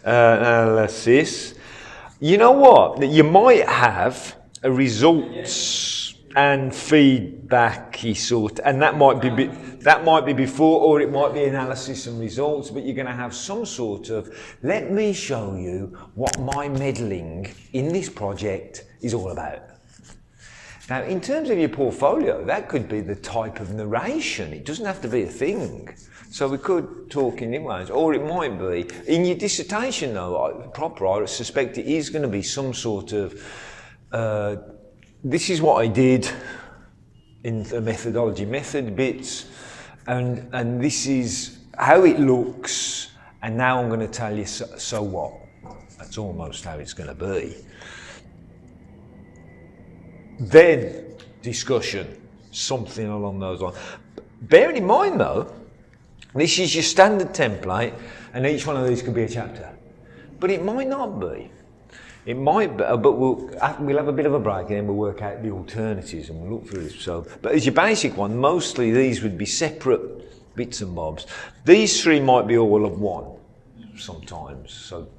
analysis. You know what? You might have a results and feedbacky sort, and that might be before, or it might be analysis and results. But you're going to have some sort of, let me show you what my meddling in this project is all about. Now, in terms of your portfolio, that could be the type of narration. It doesn't have to be a thing. So we could talk in different ways, or it might be in your dissertation, though. I suspect it is going to be some sort of. This is what I did in the methodology method bits, and this is how it looks, and now I'm going to tell you so what. That's almost how it's going to be. Then discussion, something along those lines. Bearing in mind though, this is your standard template, and each one of these could be a chapter. But it might not be. It might be, but we'll have a bit of a break, and then we'll work out the alternatives, and we'll look through this. So, but as your basic one, mostly these would be separate bits and bobs. These three might be all of one sometimes. So,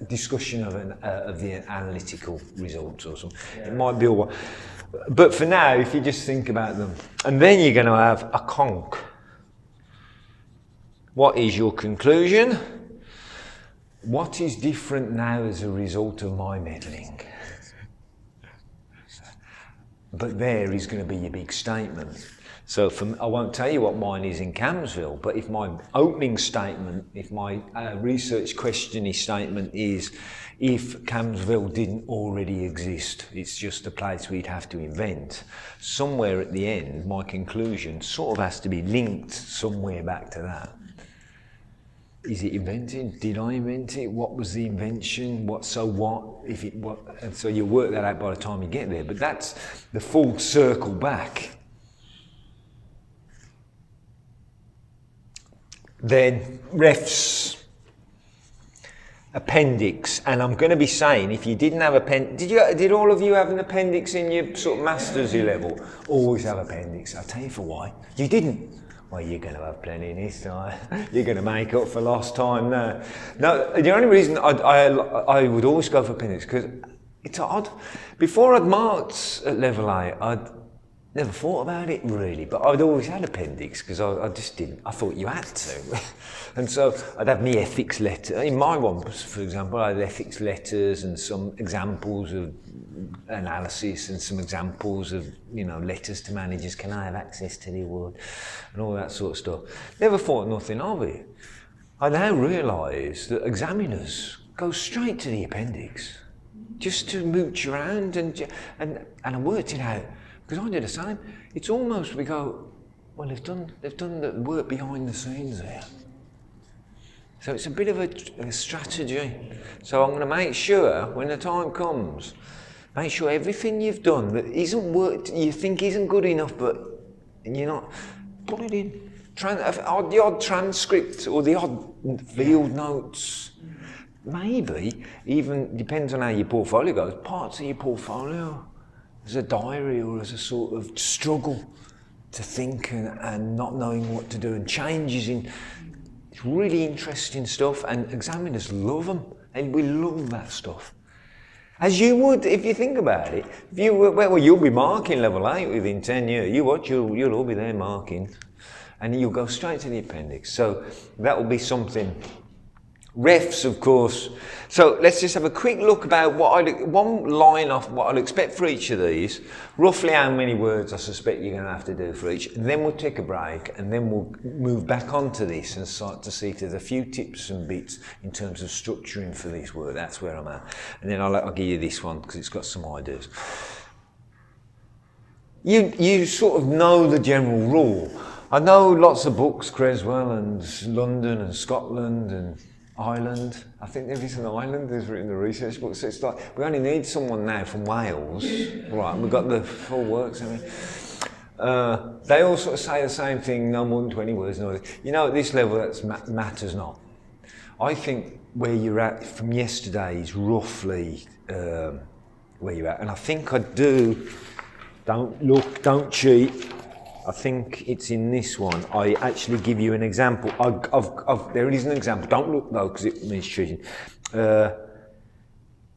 discussion of the analytical results or something. Yeah. It might be all one. But for now, if you just think about them, and then you're going to have a conc. What is your conclusion? What is different now as a result of my meddling? But there is going to be your big statement. So I won't tell you what mine is in Camsville, but if my opening statement, if my research questioning statement is, if Camsville didn't already exist, it's just a place we'd have to invent, somewhere at the end, my conclusion sort of has to be linked somewhere back to that. Is it invented? Did I invent it? What was the invention? What? So what? If it what? And so you work that out by the time you get there. But that's the full circle back. Then refs, appendix, and I'm going to be saying if you didn't have did all of you have an appendix in your sort of mastersy level? Always have appendix. I'll tell you for why. You didn't. Well, you're going to have plenty this time. You're going to make up for lost time now. No, the only reason I would always go for appendix, because it's odd. Before I'd marked at level 8, I'd never thought about it really, but I'd always had appendix because I just didn't. I thought you had to. And so I'd have me ethics letter. In my one, for example, I had ethics letters and some examples of analysis and some examples of, letters to managers. Can I have access to the award? And all that sort of stuff. Never thought nothing of it. I now realise that examiners go straight to the appendix just to mooch around and I worked it out. Because I do the same. It's almost, we go, well, they've done the work behind the scenes there. So it's a bit of a strategy. So I'm going to make sure, when the time comes, make sure everything you've done that isn't worked, you think isn't good enough, but you're not, put it in. The odd transcript or the odd field notes. Maybe, even, depends on how your portfolio goes, parts of your portfolio. As a diary or as a sort of struggle to think and not knowing what to do, and changes in, it's really interesting stuff, and examiners love them, and we love that stuff. As you would, if you think about it, if you were, well, you'll be marking level 8 within 10 years, you'll all be there marking, and you'll go straight to the appendix. So that will be something. Refs, of course. So let's just have a quick look about one line off what I'll expect for each of these, roughly how many words I suspect you're going to have to do for each, and then we'll take a break, and then we'll move back onto this and start to see if there's a few tips and bits in terms of structuring for this work. That's where I'm at. And then I'll give you this one because it's got some ideas. You sort of know the general rule. I know lots of books, Creswell and London and Scotland and Ireland. I think there is an island that's written the research book. So it's like, we only need someone now from Wales. Right, we've got the full works, I mean. They all sort of say the same thing, no more than 20 words. No, at this level, that matters not. I think where you're at from yesterday is roughly where you're at. And I think I do, don't look, don't cheat. I think it's in this one. I actually give you an example. There is an example. Don't look though, because it means cheating.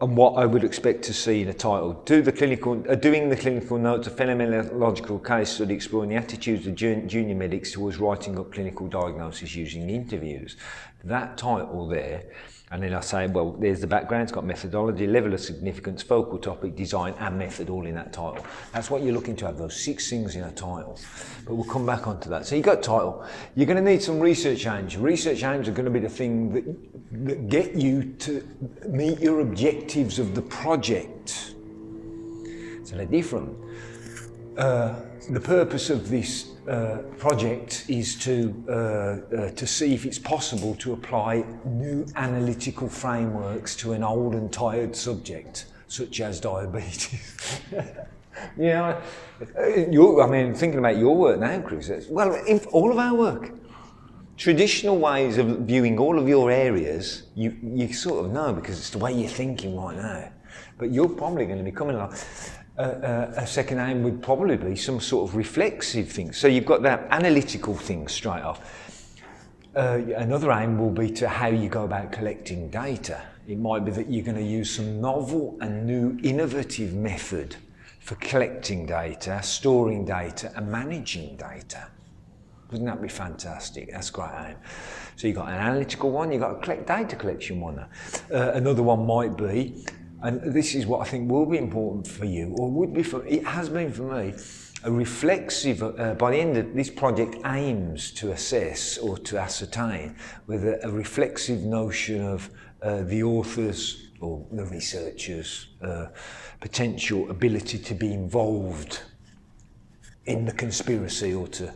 And what I would expect to see in a title. Doing the clinical notes, a phenomenological case study exploring the attitudes of junior medics towards writing up clinical diagnosis using interviews. That title there, and then I say, well, there's the background, it's got methodology, level of significance, focal topic, design and method all in that title. That's what you're looking to have, those 6 things in a title. But we'll come back onto that. So you've got title. You're going to need some research aims. Research aims are going to be the thing that get you to meet your objectives of the project. So they're different. The purpose of this project is to see if it's possible to apply new analytical frameworks to an old and tired subject, such as diabetes. Yeah, I mean, thinking about your work now, Chris, well, in all of our work, traditional ways of viewing all of your areas, you sort of know because it's the way you're thinking right now. But you're probably going to be coming along. A second aim would probably be some sort of reflexive thing. So you've got that analytical thing straight off. Another aim will be to how you go about collecting data. It might be that you're going to use some novel and new innovative method for collecting data, storing data and managing data. Wouldn't that be fantastic? That's a great aim. So you've got an analytical one, you've got a data collection one. Another one might be, and this is what I think will be important for you, or would be for, it has been for me, a reflexive, by the end of this project aims to assess or to ascertain whether a reflexive notion of the author's or the researcher's potential ability to be involved in the conspiracy or to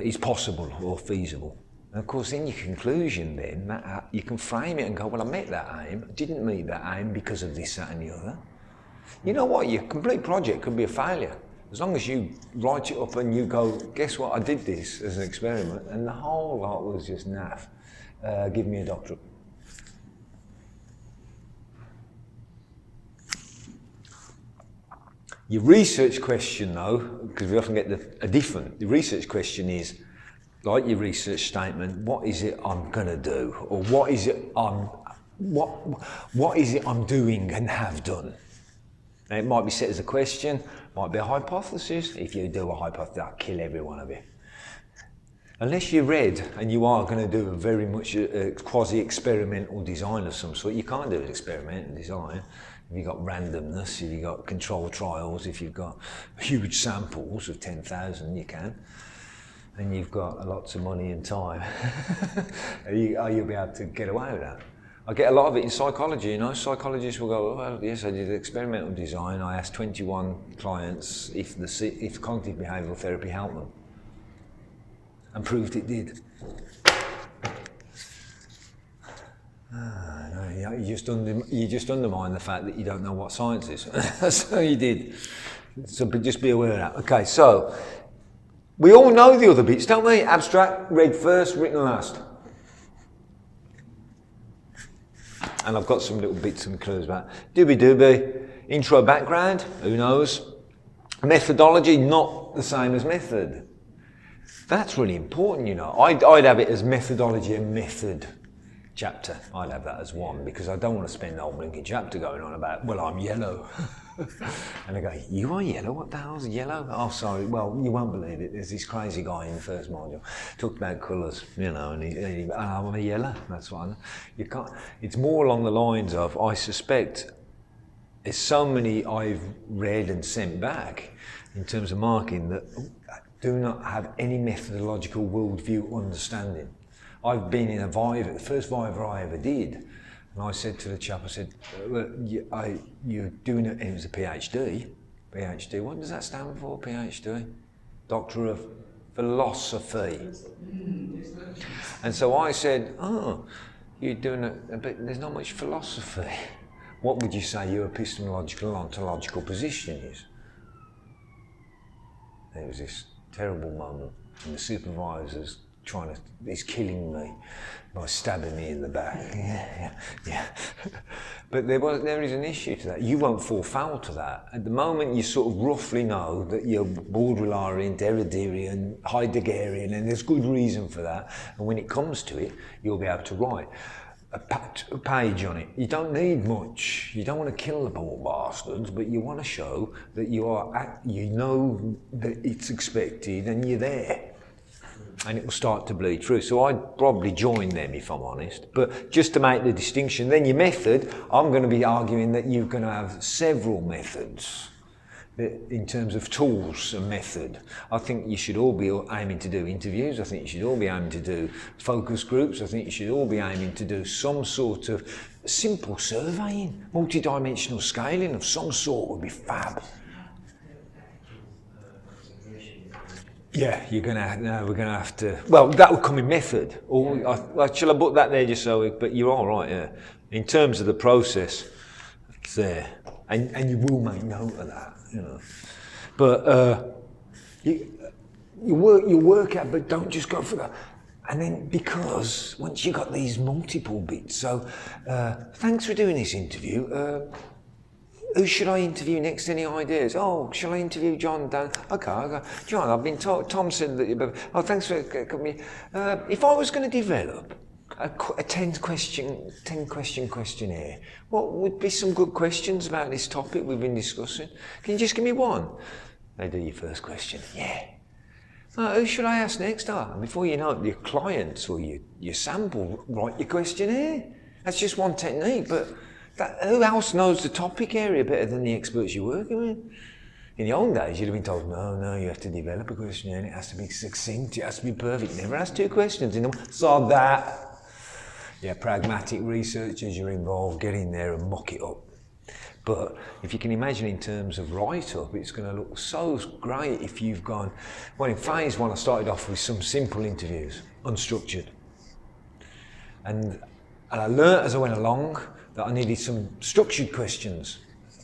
is possible or feasible. And of course, in your conclusion then, that, you can frame it and go, well, I met that aim, I didn't meet that aim because of this, that and the other. You know what, your complete project could be a failure. As long as you write it up and you go, guess what, I did this as an experiment and the whole lot was just naff. Give me a doctorate. Your research question though, because we often get the research question is, like your research statement, what is it I'm going to do? Or what is it I'm doing and have done? Now, it might be set as a question, might be a hypothesis. If you do a hypothesis, I'll kill every one of you. Unless you read and you are going to do a very much quasi-experimental design of some sort, you can't do an experimental design. If you've got randomness, if you've got controlled trials, if you've got huge samples of 10,000, you can. And you've got lots of money and time. You'll be able to get away with that. I get a lot of it in psychology, you know. Psychologists will go, well, yes, I did experimental design. I asked 21 clients if cognitive behavioural therapy helped them. And proved it did. No, you just undermine the fact that you don't know what science is. So you did. So just be aware of that. Okay, so we all know the other bits, don't we? Abstract, read first, written last. And I've got some little bits and clues about doobie. Intro background, who knows? Methodology, not the same as method. That's really important, you know. I'd have it as methodology and method chapter. I'd have that as one because I don't want to spend the whole blinking chapter going on about, well, I'm yellow. And I go, you are yellow? What the hell's yellow? Oh, sorry. Well, you won't believe it. There's this crazy guy in the first module talked about colours, you know, and I'm a yellow. That's what I know. You can't. It's more along the lines of, I suspect, there's so many I've read and sent back in terms of marking that do not have any methodological worldview understanding. I've been in a Viva, the first Viva I ever did, and I said to the chap, I said, well, you're doing it, it was a PhD. PhD, what does that stand for, PhD? Doctor of Philosophy. And so I said, oh, you're doing it, but there's not much philosophy. What would you say your epistemological, ontological position is? There was this terrible moment, and the supervisors he's killing me by stabbing me in the back. Yeah. But there is an issue to that. You won't fall foul to that. At the moment, you sort of roughly know that you're Baudrillarian, Derridean, Heideggerian, and there's good reason for that. And when it comes to it, you'll be able to write a page on it. You don't need much. You don't want to kill the poor bastards, but you want to show that you know that it's expected and you're there. And it will start to bleed through. So I'd probably join them if I'm honest. But just to make the distinction, then your method, I'm going to be arguing that you're going to have several methods in terms of tools and method. I think you should all be aiming to do interviews. I think you should all be aiming to do focus groups. I think you should all be aiming to do some sort of simple surveying, multidimensional scaling of some sort would be fab. Yeah, we're going to have to. Well, that will come in method. Shall I put that there just so? But you're all right, yeah. In terms of the process, it's there, and you will make note of that, you know. But you work out, but don't just go for that. And then because once you got these multiple bits, so thanks for doing this interview. Who should I interview next? Any ideas? Oh, shall I interview John? Dan? Okay. John, I've been told, Tom said that, oh, thanks for coming. If I was going to develop a 10 question questionnaire, what would be some good questions about this topic we've been discussing? Can you just give me one? They do your first question. Yeah. Who should I ask next? And before you know it, your clients or your sample write your questionnaire. That's just one technique, but who else knows the topic area better than the experts you're working with? In the old days, you'd have been told, no, you have to develop a questionnaire and it has to be succinct, it has to be perfect. Never ask 2 questions in them. Solve that. Yeah, pragmatic researchers, you're involved, get in there and muck it up. But if you can imagine in terms of write-up, it's going to look so great if you've gone, well, in phase 1, I started off with some simple interviews, unstructured. And I learnt as I went along that I needed some structured questions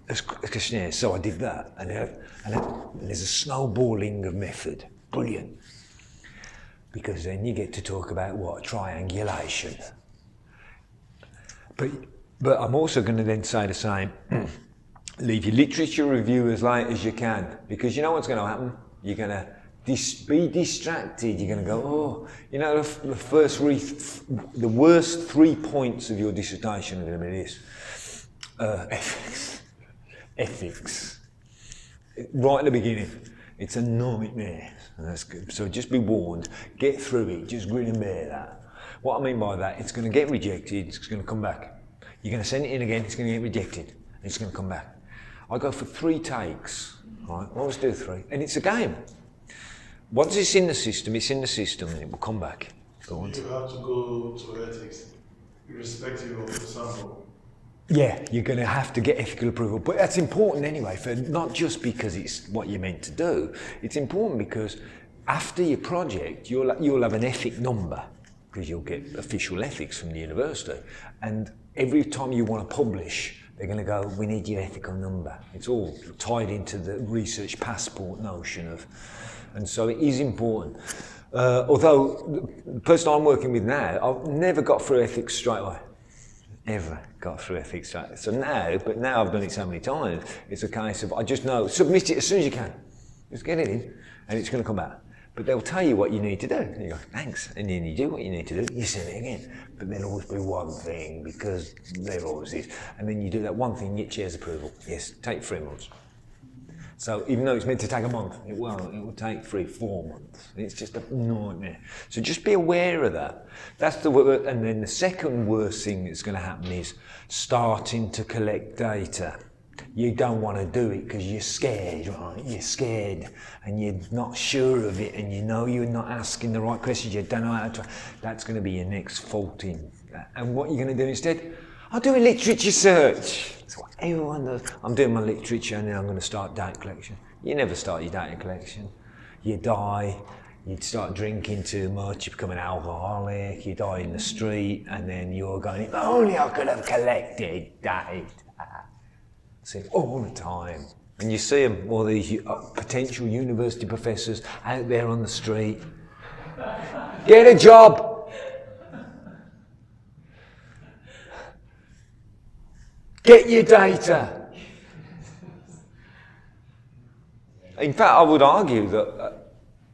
as questionnaires, so I did that. And there's a snowballing of method. Brilliant. Because then you get to talk about what? Triangulation. But I'm also going to then say the same. Leave your literature review as late as you can, because you know what's going to happen? You're going to be distracted. You're going to go, oh, you know, the worst 3 points of your dissertation are going to be this. Ethics. Right at the beginning. It's a nightmare. And that's good. So just be warned. Get through it. Just grin and bear that. What I mean by that, it's going to get rejected. It's going to come back. You're going to send it in again. It's going to get rejected. And it's going to come back. I go for 3 takes. Right? I always do 3. And it's a game. Once it's in the system and it will come back. Go on. You have to go to ethics, irrespective of the sample. Yeah, you're going to have to get ethical approval. But that's important anyway, for not just because it's what you're meant to do. It's important because after your project, you'll have an ethic number, because you'll get official ethics from the university. And every time you want to publish, they're going to go, we need your ethical number. It's all tied into the research passport notion of... And so it is important. Although the person I'm working with now, I've never got through ethics straight away. Ever got through ethics straight away. So now I've done it so many times, it's a case of, I just know, submit it as soon as you can. Just get it in, and it's going to come out. But they'll tell you what you need to do. And you go, thanks. And then you do what you need to do, you send it again. But there'll always be one thing, because there always is. And then you do that one thing, get chair's approval. Yes, take 3 months. So even though it's meant to take a month, it won't. It will take 3-4 months. It's just a nightmare. So just be aware of that. That's the word. And then the second worst thing that's going to happen is starting to collect data. You don't want to do it because you're scared, right? You're scared and you're not sure of it, and you know you're not asking the right questions. You don't know how to. That's going to be your next fault in. And what you're going to do instead? I'll do a literature search. That's what everyone does. I'm doing my literature and then I'm going to start data collection. You never start your data collection. You die, you start drinking too much, you become an alcoholic, you die in the street, and then you're going, if only I could have collected data. See, all the time. And you see them, all these potential university professors out there on the street. Get a job. Get your data. In fact, I would argue that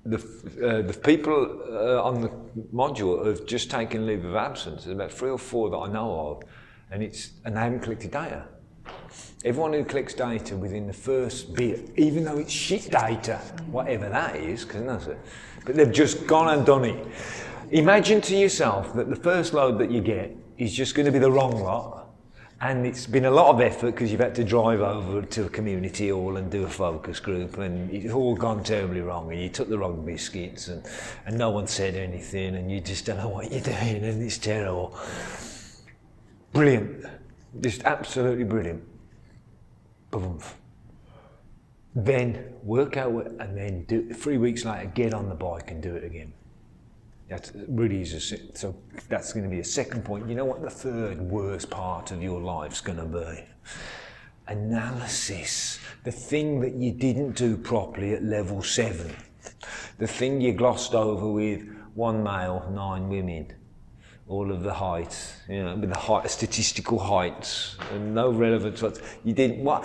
the people on the module have just taken leave of absence. There's about 3 or 4 that I know of, and they haven't collected data. Everyone who collects data within the first bit, even though it's shit data, whatever that is, but they've just gone and done it. Imagine to yourself that the first load that you get is just going to be the wrong lot, and it's been a lot of effort because you've had to drive over to a community hall and do a focus group, and it's all gone terribly wrong, and you took the wrong biscuits, and no one said anything, and you just don't know what you're doing, and it's terrible. Brilliant. Just absolutely brilliant. Boom. Then work out and then 3 weeks later, get on the bike and do it again. That really is so that's going to be a second point. You know what the third worst part of your life's going to be? Analysis. The thing that you didn't do properly at level 7. The thing you glossed over with 1 male, 9 women. All of the heights, with the statistical heights, and no relevance. You didn't. What?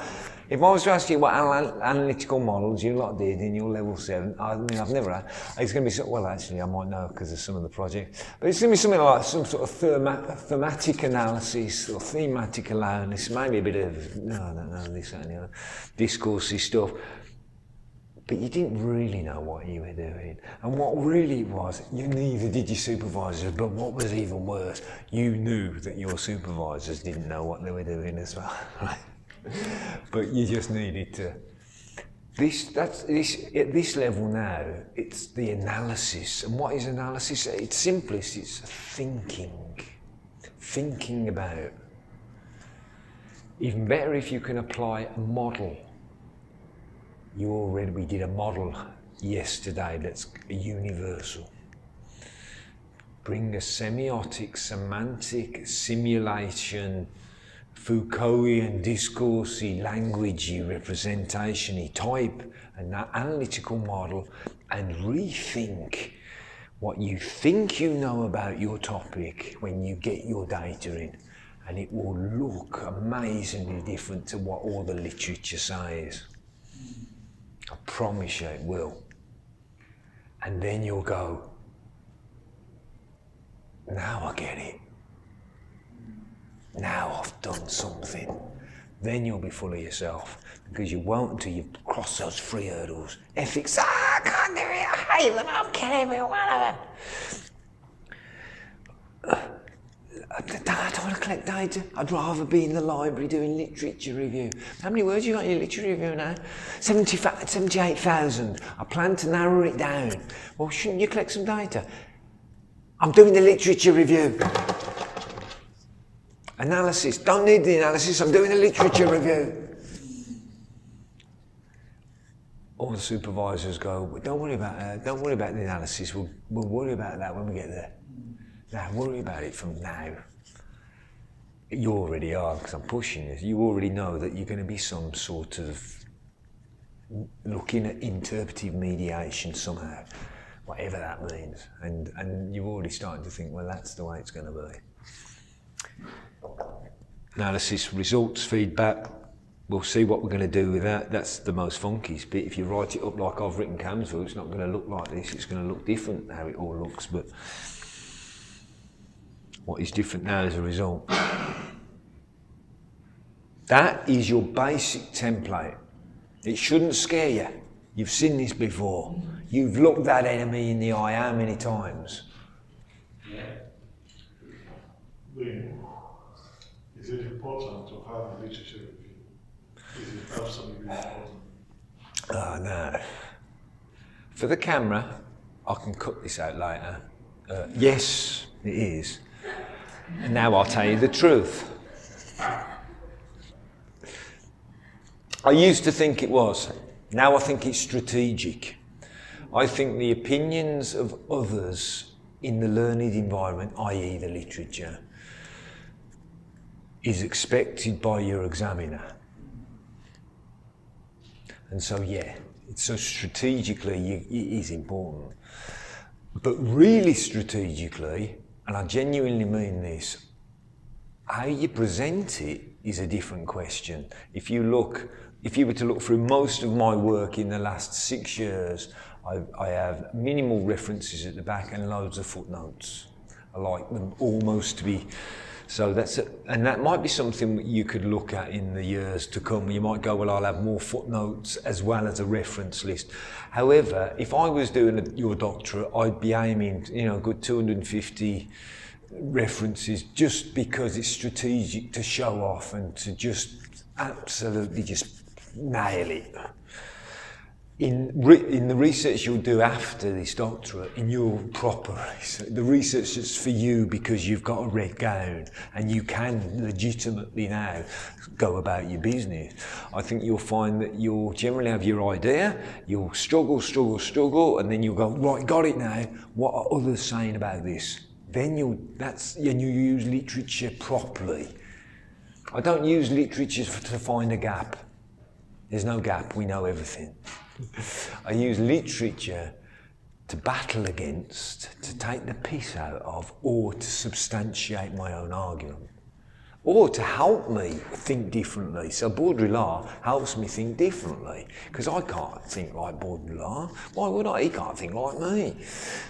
If I was to ask you what analytical models you lot did in your level 7, I mean, I've never had. It's going to be well, actually, I might know because of some of the projects. But it's going to be something like some sort of thematic analysis or thematic analysis, maybe a bit of I don't know this and the other, discoursey stuff. But you didn't really know what you were doing. And what really was, you neither did your supervisors, but what was even worse, you knew that your supervisors didn't know what they were doing as well, right? But you just needed to. At this level now, it's the analysis. And what is analysis? It's simplest, it's thinking. Thinking about. Even better if you can apply a model. We did a model yesterday that's universal. Bring a semiotic, semantic, simulation, Foucaultian, discoursey, languagey, representation-y type, an analytical model, and rethink what you think you know about your topic when you get your data in. And it will look amazingly different to what all the literature says. I promise you it will. And then you'll go, now I get it. Now I've done something. Then you'll be full of yourself because you won't until you've crossed those 3 hurdles. Ethics, I can't do it, I hate them, I'll kill every one of them. I don't want to collect data. I'd rather be in the library doing literature review. How many words you got in your literature review now? 78,000. I plan to narrow it down. Well, shouldn't you collect some data? I'm doing the literature review. Analysis. Don't need the analysis. I'm doing a literature review. All the supervisors go, well, don't worry about that. Don't worry about the analysis. We'll worry about that when we get there. Now, worry about it from now. You already are, because I'm pushing this. You already know that you're going to be some sort of looking at interpretive mediation somehow, whatever that means. And you're already starting to think, well, that's the way it's going to be. Analysis, results, feedback. We'll see what we're going to do with that. That's the most funkiest bit. If you write it up like I've written Camsville, it's not going to look like this. It's going to look different how it all looks. But what is different now as a result? That is your basic template. It shouldn't scare you. You've seen this before. You've looked that enemy in the eye how many times? Yeah. Is it important to have a literature review? Is it absolutely important? Oh, no. For the camera, I can cut this out later. Yes, it is. And now I'll tell you the truth. I used to think it was. Now I think it's strategic. I think the opinions of others in the learned environment, i.e. the literature, is expected by your examiner. And so, yeah, so strategically it is important. But really strategically, and I genuinely mean this, how you present it is a different question. If you were to look through most of my work in the last 6 years, I have minimal references at the back and loads of footnotes. I like them almost to be, so and that might be something that you could look at in the years to come. You might go, well, I'll have more footnotes as well as a reference list. However, if I was doing your doctorate, I'd be aiming, a good 250 references, just because it's strategic to show off and to just absolutely just nail it. In the research you'll do after this doctorate, in your proper research, the research that's for you because you've got a red gown and you can legitimately now go about your business, I think you'll find that you'll generally have your idea, you'll struggle, and then you'll go, right, got it now, what are others saying about this? Then you use literature properly. I don't use literature to find a gap. There's no gap, we know everything. I use literature to battle against, to take the piss out of, or to substantiate my own argument, or to help me think differently. So Baudrillard helps me think differently, because I can't think like Baudrillard. Why would I? He can't think like me.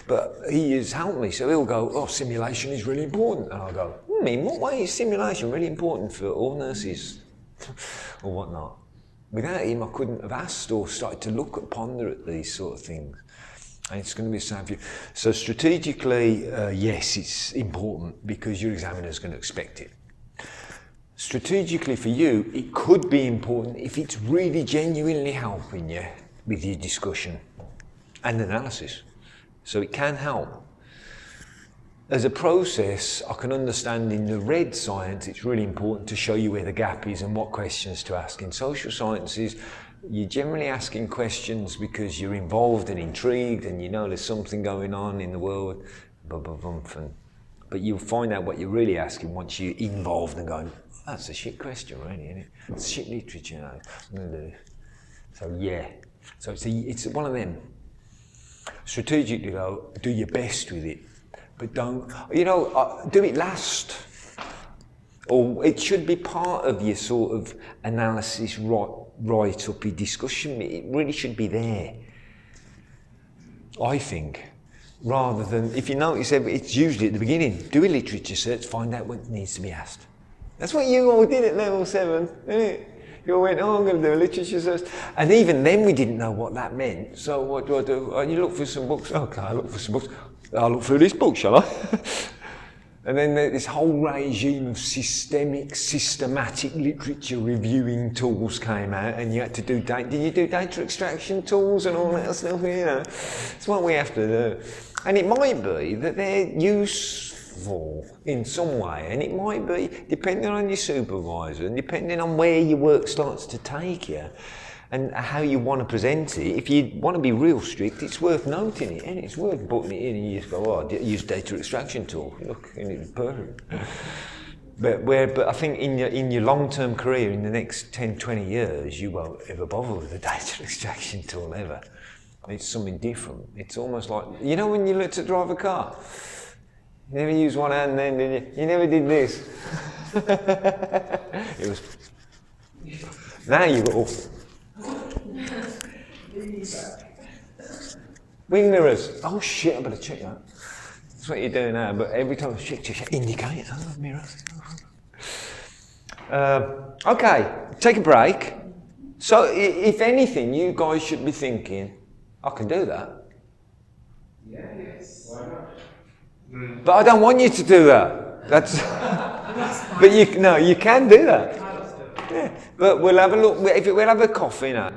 But he has helped me. So he'll go, oh, simulation is really important. And I'll go, in what way is simulation really important for all nurses or whatnot? Without him, I couldn't have asked or started to ponder at these sort of things. And it's going to be the same for you. So strategically, yes, it's important because your examiner is going to expect it. Strategically for you, it could be important if it's really genuinely helping you with your discussion and analysis. So it can help. As a process, I can understand in the red science, it's really important to show you where the gap is and what questions to ask. In social sciences, you're generally asking questions because you're involved and intrigued and you know there's something going on in the world, but you'll find out what you're really asking once you're involved and going, that's a shit question, really, isn't it? It's shit literature. No, I'm going to do this. So yeah, so it's one of them. Strategically though, do your best with it. But don't, do it last. Or it should be part of your sort of analysis right up your discussion. It really should be there, I think. Rather than, if you notice, it's usually at the beginning. Do a literature search, find out what needs to be asked. That's what you all did at level 7, didn't it? You all went, I'm going to do a literature search. And even then we didn't know what that meant. So what do I do? Oh, you look for some books. Okay, I look for some books. I'll look through this book, shall I? And then this whole regime of systematic literature reviewing tools came out, and you had to do did you do data extraction tools and all that stuff? It's what we have to do. And it might be that they're useful in some way, and it might be, depending on your supervisor, and depending on where your work starts to take you, and how you want to present it. If you want to be real strict, it's worth noting it, and it's worth putting it in, and you just go, oh, I use data extraction tool. Look, and it's perfect. But I think in your long-term career, in the next 10, 20 years, you won't ever bother with a data extraction tool ever. It's something different. It's almost like, when you learn to drive a car, you never use one hand then, did you? You never did this. It was. Now you go. Wing mirrors. Oh shit, I better check that. That's what you're doing now, but every time I check, indicate. Oh, mirrors. Okay, take a break. So, if anything, you guys should be thinking, I can do that. Yes. Why not? But I don't want you to do that. That's. But you can do that. Yeah. But we'll have a look. We'll have a coffee now.